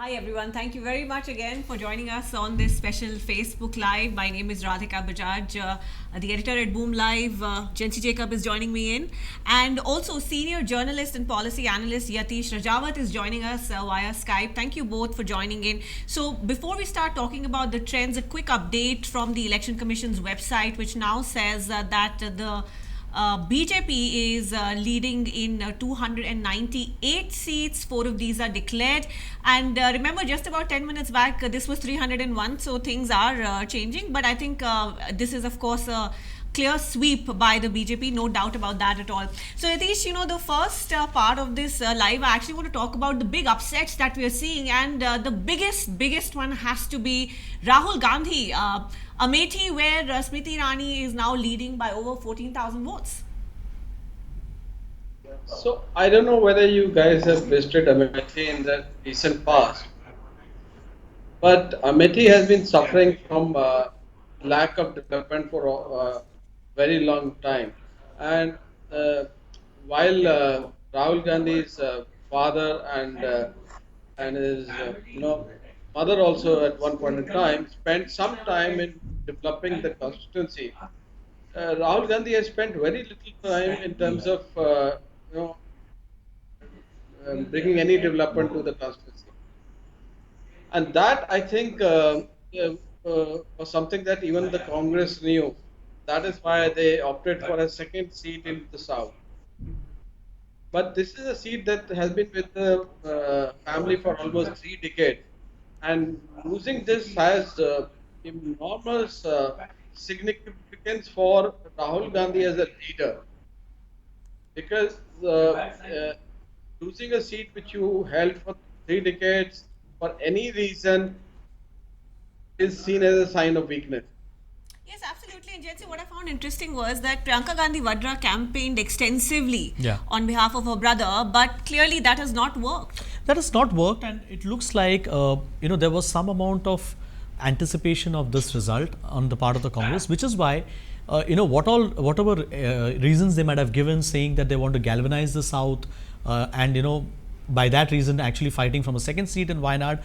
Hi everyone, thank you very much again for joining us on this special Facebook Live. My name is Radhika Bajaj, the editor at Boom Live. Jency Jacob is joining me in. And also senior journalist and policy analyst Yatish Rajawat is joining us via Skype. Thank you both for joining in. So before we start talking about the trends, a quick update from the Election Commission's website, which now says that the BJP is leading in 298 seats. Four of these are declared. And remember, just about 10 minutes back, this was 301. So things are changing. But I think this is, of course, a clear sweep by the BJP, no doubt about that at all. So, Yatish, the first part of this live, I actually want to talk about the big upsets that we are seeing, and the biggest one has to be Rahul Gandhi, Amethi, where Smriti Irani is now leading by over 14,000 votes. So I don't know whether you guys have visited Amethi in the recent past, but Amethi has been suffering from lack of development for a very long time. And uh, while Rahul Gandhi's father and his mother also at one point in time spent some time in developing the constituency. Rahul Gandhi has spent very little time in terms of you know bringing any development to the constituency. And that I think was something that even the Congress knew. That is why they opted for a second seat in the south. But this is a seat that has been with the family for almost 3 decades, and losing this has enormous significance for Rahul Gandhi as a leader, because losing a seat which you held for 3 decades for any reason is seen as a sign of weakness. Yes, absolutely. And Jensi, what I found interesting was that Priyanka Gandhi Vadra campaigned extensively Yeah. on behalf of her brother, but clearly that has not worked. That has not worked, and it looks like there was some amount of anticipation of this result on the part of the Congress, which is why whatever reasons they might have given, saying that they want to galvanize the South, and by that reason actually fighting from a second seat in Wayanad,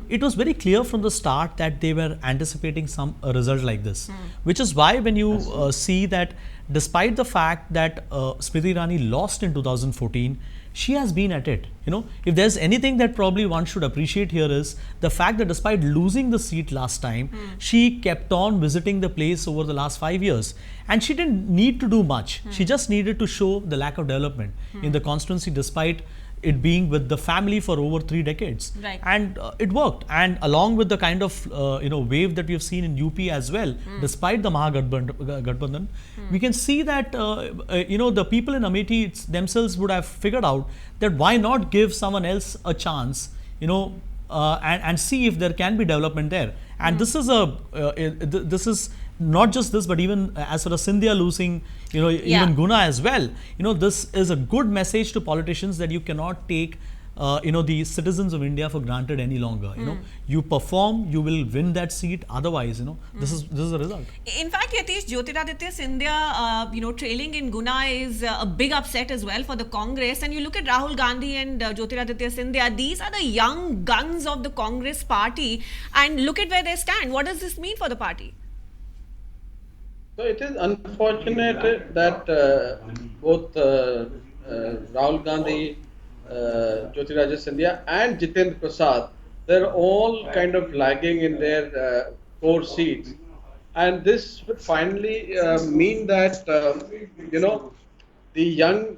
it was very clear from the start that they were anticipating some a result like this, which is why when you see that despite the fact that Smriti Irani lost in 2014, she has been at it. If there's anything that probably one should appreciate here is the fact that despite losing the seat last time, she kept on visiting the place over the last 5 years. And she didn't need to do much. She just needed to show the lack of development in the constituency, despite it being with the family for over 3 decades. Right. And it worked. And along with the kind of wave that we have seen in UP as well, despite the Mahagathbandhan, we can see that the people in Amethi themselves would have figured out that why not give someone else a chance, and see if there can be development there. And this is not just this, but even as far as Scindia losing, even Guna as well. This is a good message to politicians that you cannot take, the citizens of India for granted any longer. You perform, you will win that seat. Otherwise, this is the result. In fact, Yatish, Jyotiraditya Scindia, trailing in Guna is a big upset as well for the Congress. And you look at Rahul Gandhi and Jyotiraditya Scindia, these are the young guns of the Congress party. And look at where they stand. What does this mean for the party? So it is unfortunate that both Rahul Gandhi, Jyotiraj Scindia, and Jitendra Prasad, they're all kind of lagging in their core seats, and this would finally mean that the young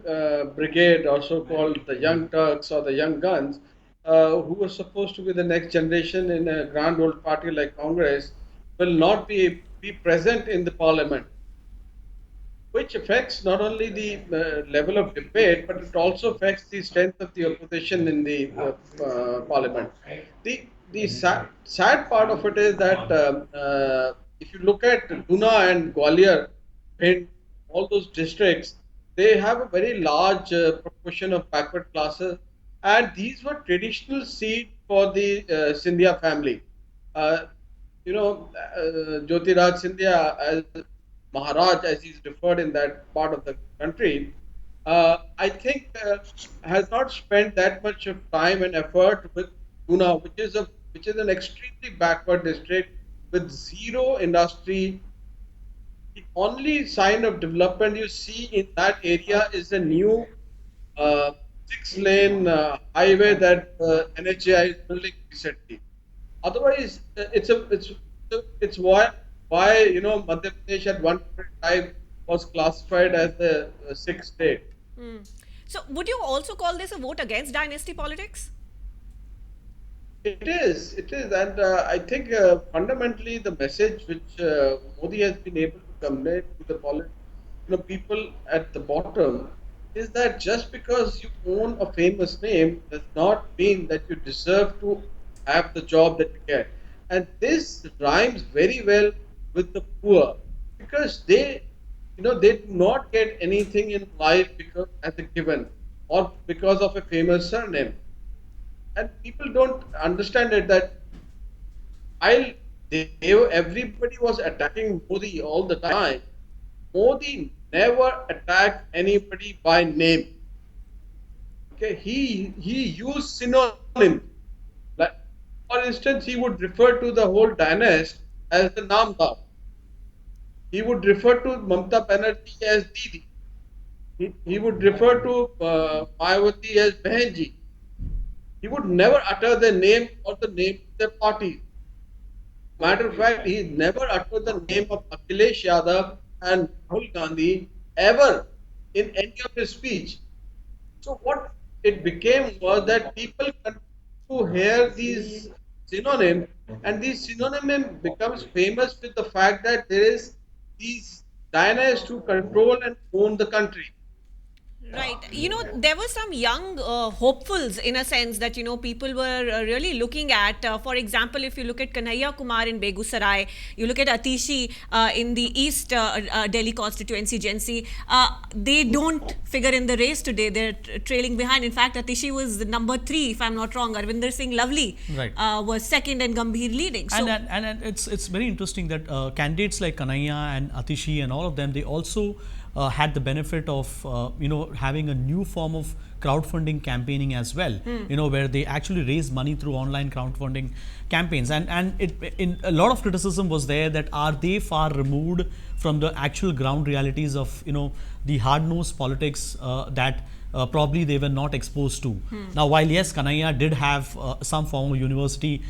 brigade, also called the Young Turks or the Young Guns, who were supposed to be the next generation in a grand old party like Congress, will not be present in the parliament, which affects not only the level of debate, but it also affects the strength of the opposition in the parliament. The sad part of it is that if you look at Guna and Gwalior, in all those districts, they have a very large proportion of backward classes, and these were traditional seats for the Scindia family. Uh, Jyotiraj Scindia, as Maharaj, as he's referred in that part of the country, I think has not spent that much of time and effort with Pune, which is an extremely backward district with zero industry. The only sign of development you see in that area is a new uh, six-lane highway that NHAI is building recently. Otherwise, it's why Madhya Pradesh at one point in time was classified as the sixth state. So, would you also call this a vote against dynasty politics? It is, and I think fundamentally the message which Modi has been able to convey to the people at the bottom is that just because you own a famous name does not mean that you deserve to have the job that you get. And this rhymes very well with the poor because they do not get anything in life because as a given or because of a famous surname, and people don't understand it that while everybody was attacking Modi all the time, Modi never attacked anybody by name. Okay, he used synonyms. Like, for instance, he would refer to the whole dynasty as the Namdar. He would refer to Mamta Banerjee as Didi. He would refer to Mayawati as Behenji. He would never utter the name or the name of their party. Matter of fact, he never uttered the name of Akhilesh Yadav and Rahul Gandhi ever in any of his speech. So what it became was that people continue to hear these synonyms, and these synonym becomes famous with the fact that there is these dynasts who control and own the country. Right. There were some young hopefuls in a sense that, people were really looking at. For example, if you look at Kanhaiya Kumar in Begusarai, you look at Atishi in the East Delhi constituency, Gen they don't figure in the race today. They're trailing behind. In fact, Atishi was the number 3, if I'm not wrong. Arvinder Singh Lovely Right. was second and Gambhir leading. So, And it's very interesting that candidates like Kanhaiya and Atishi and all of them, they also had the benefit of having a new form of crowdfunding campaigning as well. Where they actually raise money through online crowdfunding campaigns, and it in a lot of criticism was there that are they far removed from the actual ground realities of the hard nosed politics that probably they were not exposed to. Now, while yes, Kanhaiya did have some form of university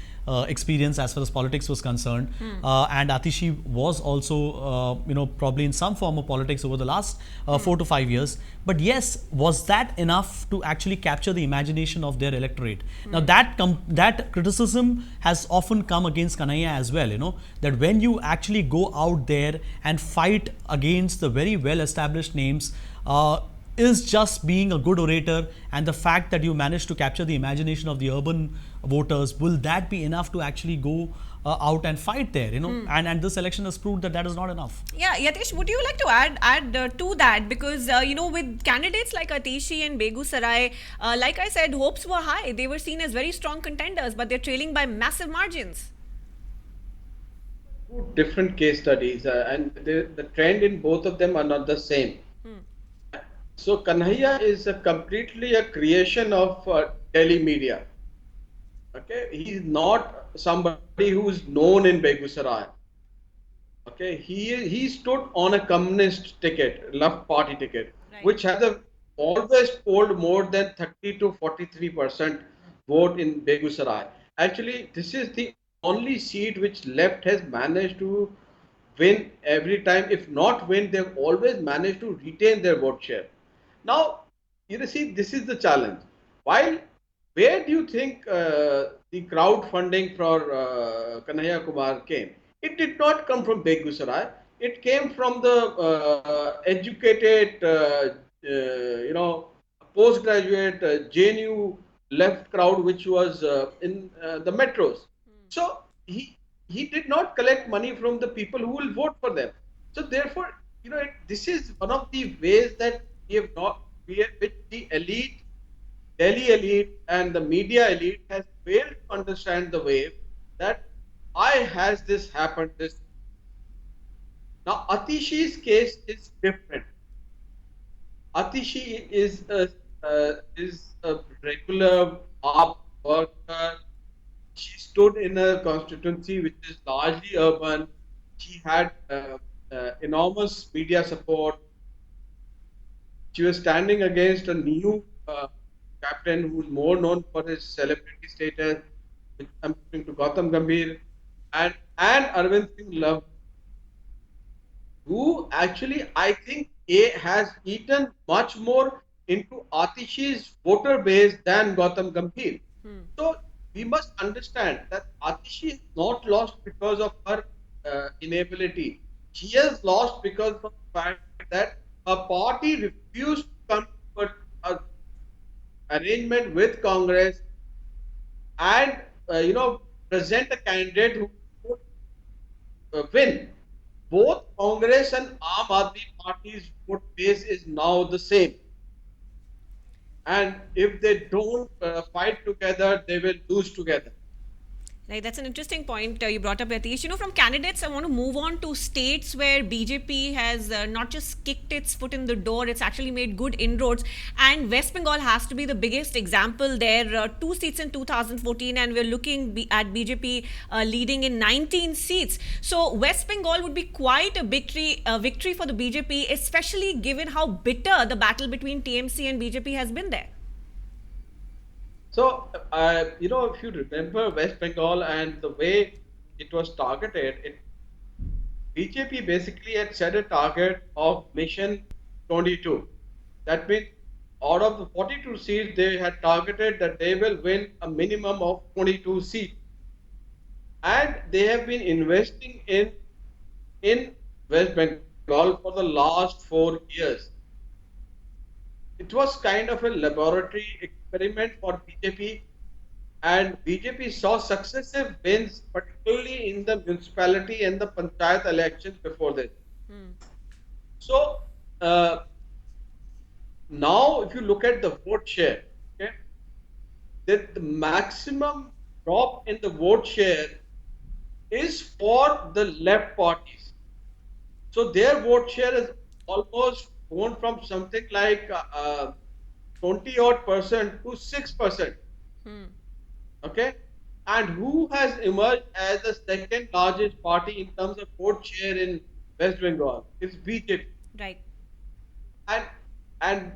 experience as far as politics was concerned, and Atishi was also, probably in some form of politics over the last 4 to 5 years. But yes, was that enough to actually capture the imagination of their electorate? Now, that criticism has often come against Kanhaiya as well. That when you actually go out there and fight against the very well established names, is just being a good orator and the fact that you managed to capture the imagination of the urban voters, will that be enough to actually go out and fight there? And this election has proved that that is not enough. yeah, Yatish, would you like to add to that? Because, with candidates like Atishi and Begusarai, like I said, hopes were high. They were seen as very strong contenders, but they're trailing by massive margins. Two different case studies, and the trend in both of them are not the same. So Kanhaiya is completely a creation of Delhi media. Okay, he's not somebody who's known in Begusarai. Okay, he stood on a communist ticket, left party ticket, Right. which has always polled more than 30 to 43% vote in Begusarai. Actually, this is the only seat which left has managed to win every time. If not win, they've always managed to retain their vote share. Now, see, this is the challenge. While where do you think the crowdfunding for Kanhaiya Kumar came? It did not come from Begusarai. It came from the educated, postgraduate JNU left crowd, which was in the metros. So he did not collect money from the people who will vote for them. So therefore, this is one of the ways that we have not, which the elite, Delhi elite, and the media elite has failed to understand the way that why has this happened. This now Atishi's case is different. Atishi is a regular hard worker. stood in a constituency which is largely urban. She had enormous media support. She was standing against a new captain who's more known for his celebrity status. I'm talking to Gautam Gambhir and Arvind Singh Love, who actually I think has eaten much more into Atishi's voter base than Gautam Gambhir. So we must understand that Atishi is not lost because of her inability. She has lost because of the fact that her party refused to come to an arrangement with Congress and present a candidate who would win. Both Congress and Aam Aadmi Party's vote base is now the same. And if they don't fight together, they will lose together. Right, that's an interesting point you brought up, Yatish. From candidates, I want to move on to states where BJP has not just kicked its foot in the door, it's actually made good inroads. And West Bengal has to be the biggest example there. 2 seats in 2014, and we're looking at BJP leading in 19 seats. So West Bengal would be quite a victory for the BJP, especially given how bitter the battle between TMC and BJP has been there. So, if you remember West Bengal and the way it was targeted, BJP basically had set a target of Mission 22. That means out of the 42 seats, they had targeted that they will win a minimum of 22 seats. And they have been investing in West Bengal for the last 4 years. It was kind of a laboratory experiment for BJP, and BJP saw successive wins, particularly in the municipality and the panchayat elections before this. So now, if you look at the vote share, okay, the maximum drop in the vote share is for the left parties. So their vote share is almost gone from something like 20 odd percent to 6%. Okay, and who has emerged as the second largest party in terms of vote share in West Bengal? It's BJP. Right. And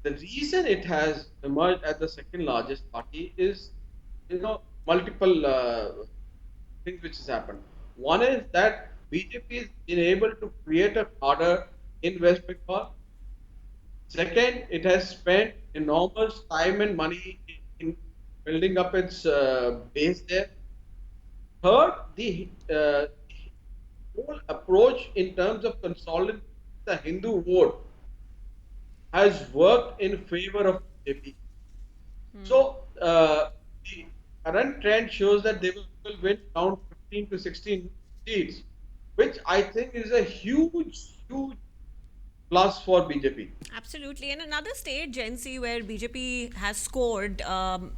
the reason it has emerged as the second largest party is, multiple things which has happened. One is that BJP has been able to create a cadre in West Bengal. Second, it has spent enormous time and money in building up its base there. Third, the whole approach in terms of consolidating the Hindu vote has worked in favor of BJP. So the current trend shows that they will win around 15 to 16 seats, which I think is a huge plus for BJP. Absolutely. And another state, Gen Z, where BJP has scored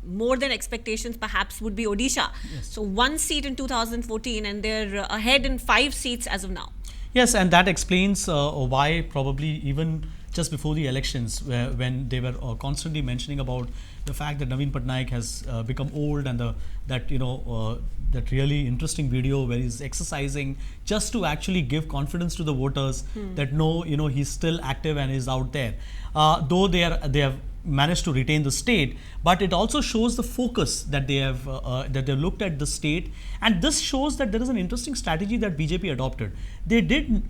more than expectations perhaps would be Odisha. Yes. So 1 seat in 2014 and they're ahead in 5 seats as of now. Yes, and that explains why probably even just before the elections, when they were constantly mentioning about the fact that Naveen Patnaik has become old, and that really interesting video where he's exercising just to actually give confidence to the voters that no, he's still active and is out there. Though they have managed to retain the state, but it also shows the focus that they have looked at the state, and this shows that there is an interesting strategy that BJP adopted. They did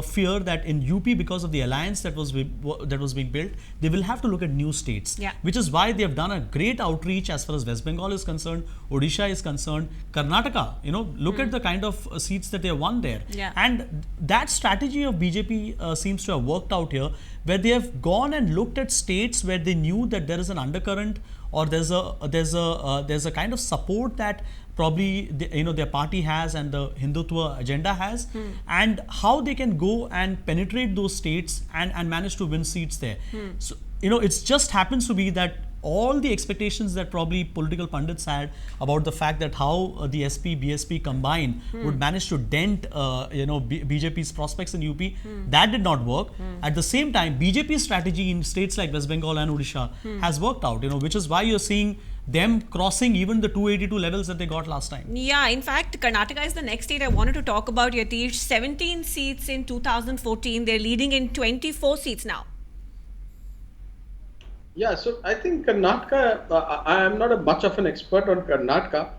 fear that in UP, because of the alliance that was being built, they will have to look at new states, which is why they have done a great outreach as far as West Bengal is concerned, Odisha is concerned, Karnataka. Look at the kind of seats that they have won there, and that strategy of BJP seems to have worked out here, where they have gone and looked at states where they knew that there is an undercurrent, or there's a kind of support that probably their party has and the Hindutva agenda has, and how they can go and penetrate those states and manage to win seats there. So it just happens to be that all the expectations that probably political pundits had about the fact that how the SP BSP combined would manage to dent BJP's prospects in UP, that did not work. At the same time, BJP's strategy in states like West Bengal and Odisha has worked out, which is why you're seeing them crossing even the 282 levels that they got last time. Yeah, in fact, Karnataka is the next state I wanted to talk about, Yatish. 17 seats in 2014. They're leading in 24 seats now. Yeah, so I think Karnataka, I am not a much of an expert on Karnataka,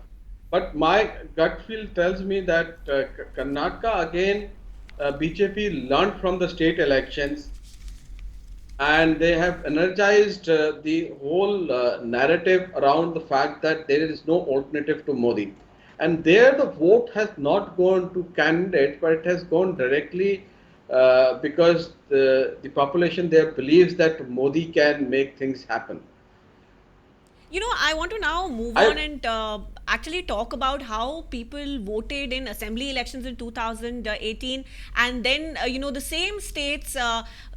but my gut feel tells me that Karnataka again, BJP learned from the state elections and they have energized the whole narrative around the fact that there is no alternative to Modi. And there the vote has not gone to candidates, but it has gone directly because the population there believes that Modi can make things happen. You know, I want to now move I on and actually talk about how people voted in assembly elections in 2018, and then, the same states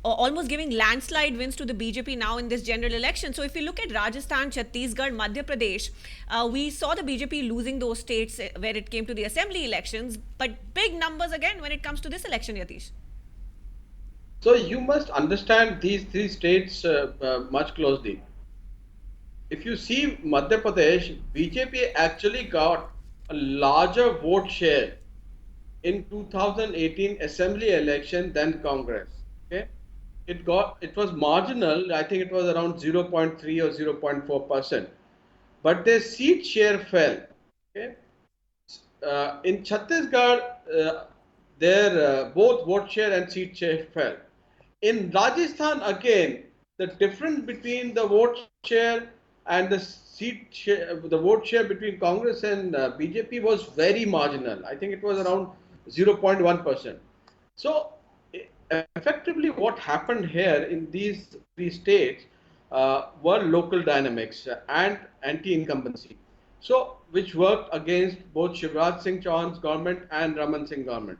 almost giving landslide wins to the BJP now in this general election. So, if you look at Rajasthan, Chhattisgarh, Madhya Pradesh, we saw the BJP losing those states where it came to the assembly elections, but big numbers again when it comes to this election, Yatish. So you must understand these three states much closely. If you see Madhya Pradesh, BJP actually got a larger vote share in 2018 assembly election than Congress. Okay, it was marginal. I think it was around 0.3 or 0.4%, but their seat share fell. Okay, in Chhattisgarh, their both vote share and seat share fell. In Rajasthan, again, the difference between the vote share and the seat share, the vote share between Congress and BJP was very marginal. I think it was around 0.1%. So, effectively, what happened here in these three states were local dynamics and anti-incumbency. So, which worked against both Shivraj Singh Chauhan's government and Raman Singh government.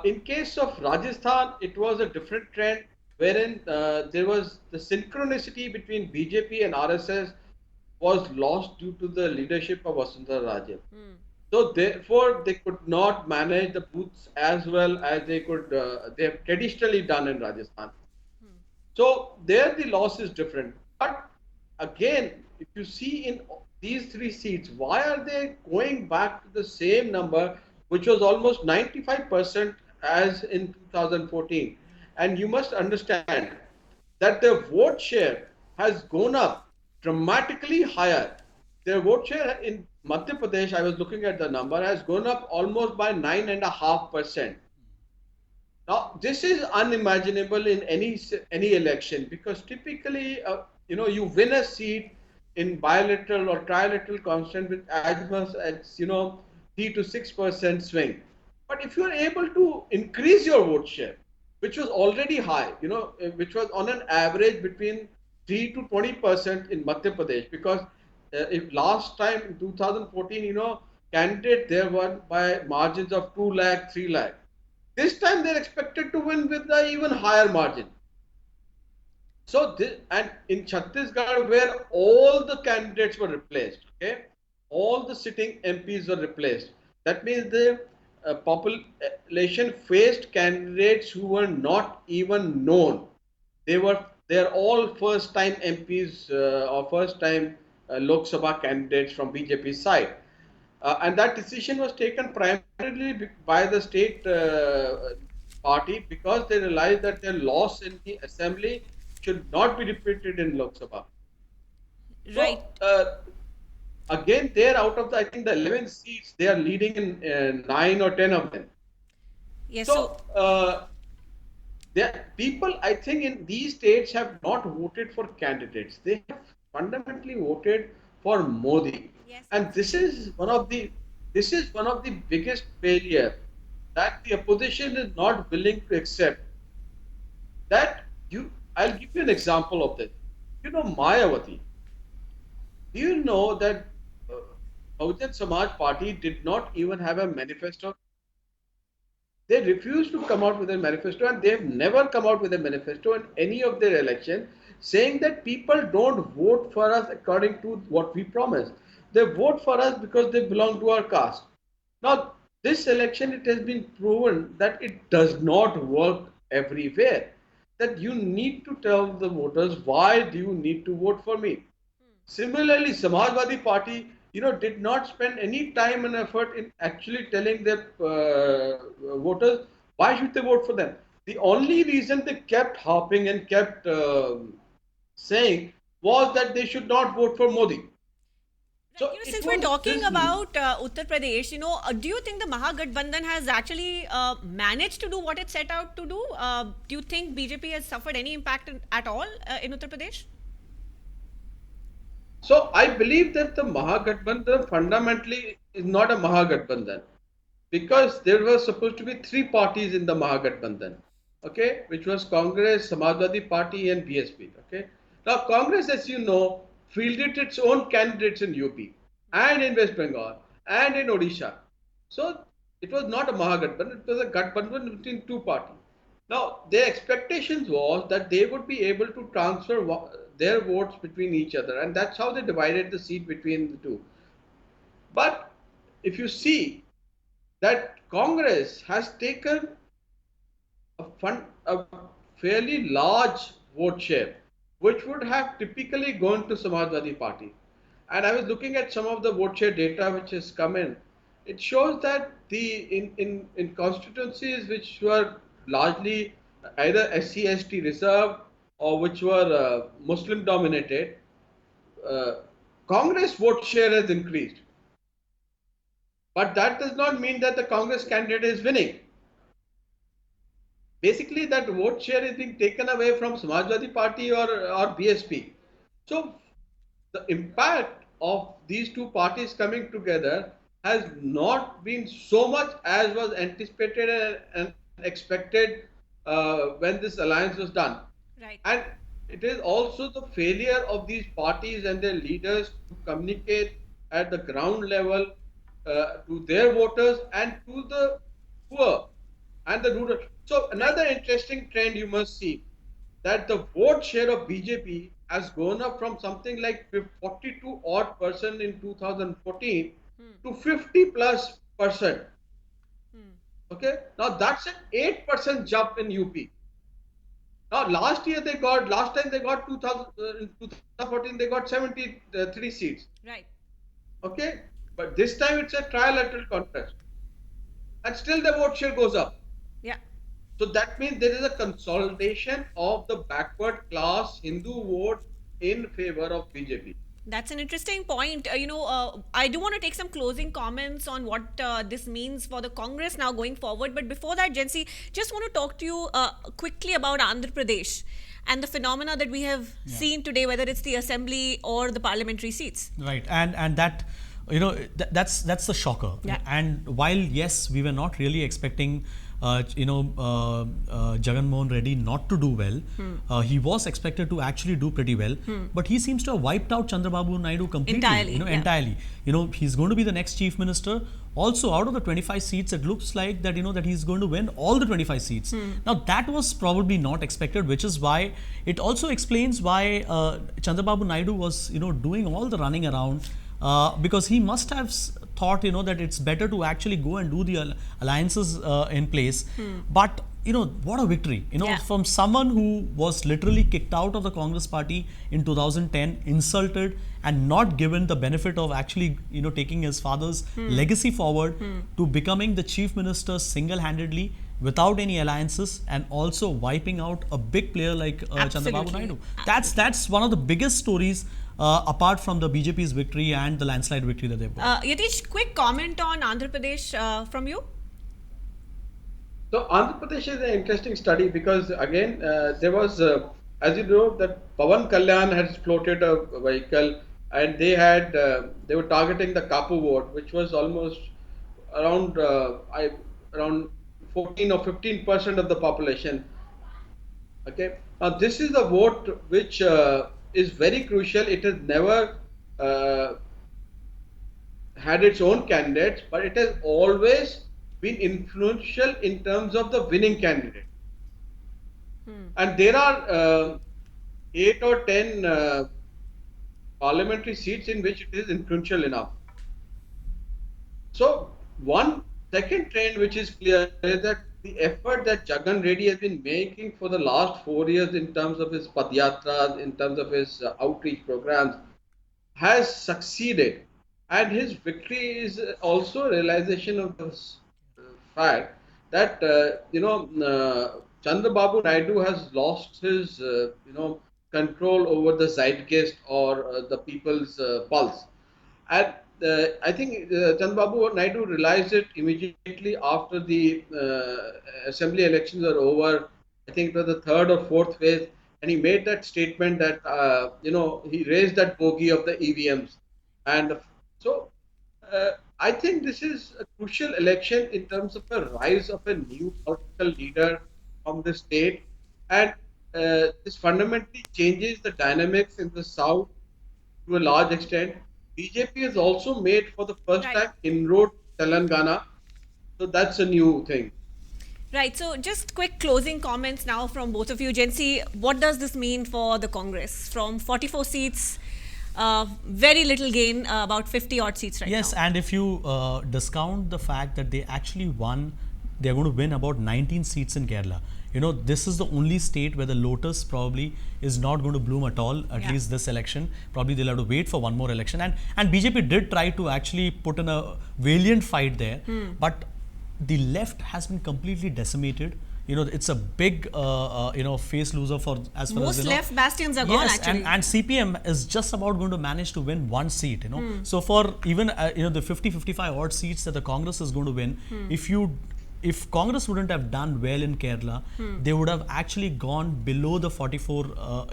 In case of Rajasthan, it was a different trend wherein there was the synchronicity between BJP and RSS was lost due to the leadership of Vasundhara Raje. So therefore, they could not manage the booths as well as they have traditionally done in Rajasthan. So there the loss is different. But again, if you see in these three seats, why are they going back to the same number, which was almost 95% as in 2014? And you must understand that their vote share has gone up dramatically higher. Their vote share in Madhya Pradesh, I was looking at the number, has gone up almost by 9.5%. Now, this is unimaginable in any election because typically, you win a seat in bilateral or trilateral constant with as much as 3 to 6% swing. But if you are able to increase your vote share, which was already high, which was on an average between 3 to 20% in Madhya Pradesh, because if last time in 2014, candidate there won by margins of 2 lakh, 3 lakh. This time they're expected to win with an even higher margin. So this, and in Chhattisgarh, where all the candidates were replaced, okay, all the sitting MPs were replaced. That means the population faced candidates who were not even known. They're all first time MPs or first time Lok Sabha candidates from BJP side. And that decision was taken primarily by the state party because they realized that their loss in the assembly should not be repeated in Lok Sabha. Right. So again, they're out of I think the 11 seats, they are leading in 9 or 10 of them. Yes. So people, I think, in these states have not voted for candidates. They have fundamentally voted for Modi, Yes, and this is one of the biggest failure that the opposition is not willing to accept. That I'll give you an example of this. Mayawati. Do you know that uh, Bahujan Samaj Party did not even have a manifesto? They refuse to come out with a manifesto and they have never come out with a manifesto in any of their election saying that people don't vote for us according to what we promised. They vote for us because they belong to our caste. Now, this election, it has been proven that it does not work everywhere. That you need to tell the voters why do you need to vote for me. Similarly, Samajwadi Party, did not spend any time and effort in actually telling their voters why should they vote for them. The only reason they kept harping and kept saying was that they should not vote for Modi. Right. So it Since we're was talking this. about Uttar Pradesh, do you think the Mahagathbandhan has actually managed to do what it set out to do? Do you think BJP has suffered any impact at all in Uttar Pradesh? So I believe that the Mahagathbandhan fundamentally is not a Mahagathbandhan because there were supposed to be three parties in the Mahagathbandhan, okay, which was Congress, Samajwadi Party, and BSP. Okay, now Congress, as you know, fielded its own candidates in UP and in West Bengal and in Odisha. So it was not a Mahagathbandhan; it was a Gathbandhan between two parties. Now, their expectations was that they would be able to transfer their votes between each other, and that's how they divided the seat between the two. But if you see that Congress has taken a fairly large vote share, which would have typically gone to Samajwadi Party. And I was looking at some of the vote share data which has come in. It shows that in constituencies which were largely either SC/ST reserved or which were Muslim dominated, uh, Congress vote share has increased. But that does not mean that the Congress candidate is winning. Basically, that vote share is being taken away from Samajwadi Party or BSP. So the impact of these two parties coming together has not been so much as was anticipated and expected when this alliance was done. Right. And it is also the failure of these parties and their leaders to communicate at the ground level to their voters and to the poor and the rural. So Right. another interesting trend you must see that the vote share of BJP has gone up from something like 42 odd percent in 2014 to 50 plus percent. Okay, now that's an 8% jump in UP. Now last time they got 2000 in 2014 they got 73 seats. Right. Okay, but this time it's a trilateral contest, and still the vote share goes up. Yeah. So that means there is a consolidation of the backward class Hindu vote in favor of BJP. That's an interesting point. I do want to take some closing comments on what this means for the Congress now going forward. But before that, Jency, just want to talk to you quickly about Andhra Pradesh and the phenomena that we have seen today, whether it's the assembly or the parliamentary seats. Right, and that that's the shocker. Yeah. And while yes, we were not really expecting Jagan Mohan Reddy not to do well. He was expected to actually do pretty well, but he seems to have wiped out Chandrababu Naidu completely. Entirely, yeah. Entirely. He's going to be the next chief minister. Also, out of the 25 seats, it looks like that that he's going to win all the 25 seats. Now, that was probably not expected, which is why it also explains why Chandrababu Naidu was doing all the running around. Because he must have thought that it's better to actually go and do the alliances in place. But what a victory from someone who was literally kicked out of the Congress party in 2010, insulted and not given the benefit of actually taking his father's legacy forward, to becoming the chief minister single-handedly without any alliances, and also wiping out a big player like Chandrababu Naidu. That's one of the biggest stories apart from the BJP's victory and the landslide victory that they've got. Yatish, quick comment on Andhra Pradesh from you. So Andhra Pradesh is an interesting study because again there was, as you know, that Pawan Kalyan had floated a vehicle and they were targeting the Kapu vote, which was almost around around 14 or 15% of the population. Okay, now this is a vote which is very crucial. It has never uh, had its own candidates, but it has always been influential in terms of the winning candidate. And there are 8 or 10 parliamentary seats in which it is influential enough. So one second trend which is clear is that the effort that Jagan Reddy has been making for the last 4 years in terms of his padyatras, in terms of his outreach programs, has succeeded, and his victory is also a realization of this fact that Chandrababu Naidu has lost his control over the zeitgeist or the people's pulse. And I think Chandrababu Naidu realized it immediately after the assembly elections are over. I think it was the third or fourth phase, and he made that statement that he raised that bogey of the EVMs, and so I think this is a crucial election in terms of a rise of a new political leader from the state, and this fundamentally changes the dynamics in the south to a large extent. BJP has also made for the first Right. time inroad to Telangana, so that's a new thing. Right. So, just quick closing comments now from both of you. Jency, what does this mean for the Congress? From 44 seats, very little gain, about 50 odd seats right Yes, now. and if you discount the fact that they actually won, they're going to win about 19 seats in Kerala. This is the only state where the lotus probably is not going to bloom at all, at Yeah. least this election. Probably they'll have to wait for one more election. And BJP did try to actually put in a valiant fight there, but the left has been completely decimated. It's a big, face loser for as far Most as left bastions are gone, Yes, actually. and CPM is just about going to manage to win one seat. So for even the 50-55 odd seats that the Congress is going to win, if Congress wouldn't have done well in Kerala, they would have actually gone below the 44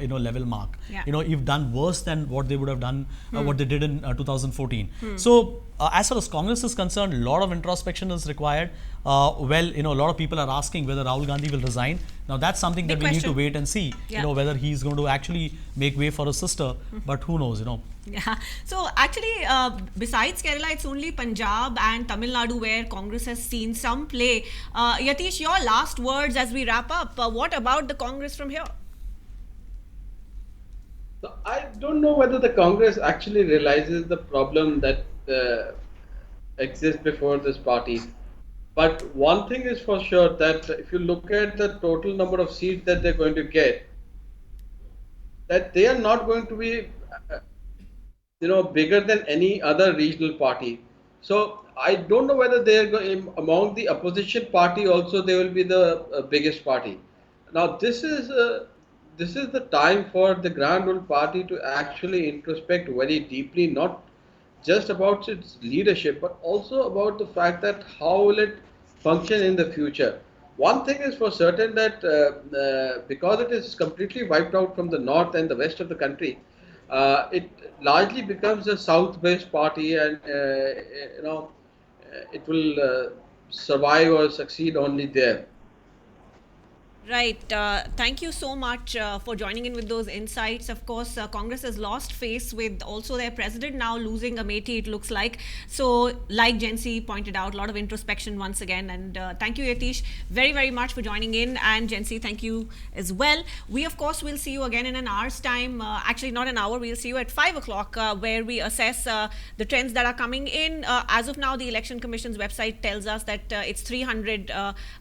level mark. Yeah. If done worse than what they would have done, what they did in 2014. So as far as Congress is concerned, a lot of introspection is required. A lot of people are asking whether Rahul Gandhi will resign. Now that's something Big that we need to question. wait and see. Yeah. Whether he's going to actually make way for his sister, but who knows. Yeah. So actually, besides Kerala, it's only Punjab and Tamil Nadu where Congress has seen some play. Yatish, your last words as we wrap up. What about the Congress from here? So I don't know whether the Congress actually realizes the problem that exists before this party. But one thing is for sure that if you look at the total number of seats that they're going to get, that they are not going to be uh, bigger than any other regional party. So I don't know whether they are going among the opposition party also they will be the biggest party. Now this is the time for the Grand Old Party to actually introspect very deeply, not just about its leadership, but also about the fact that how will it function in the future. One thing is for certain that because it is completely wiped out from the north and the west of the country, it largely becomes a south-based party, and it will survive or succeed only there. Right. Thank you so much for joining in with those insights. Of course, Congress has lost face with also their president now losing Amethi, it looks like. So, like Jency pointed out, a lot of introspection once again. And thank you, Yatish, very, very much for joining in. And Jency, thank you as well. We, of course, will see you again in an hour's time. Actually, not an hour. We'll see you at 5 o'clock where we assess the trends that are coming in. As of now, the Election Commission's website tells us that it's 300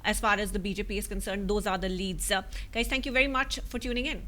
as far as the BJP is concerned. Those are the leads. Guys, thank you very much for tuning in.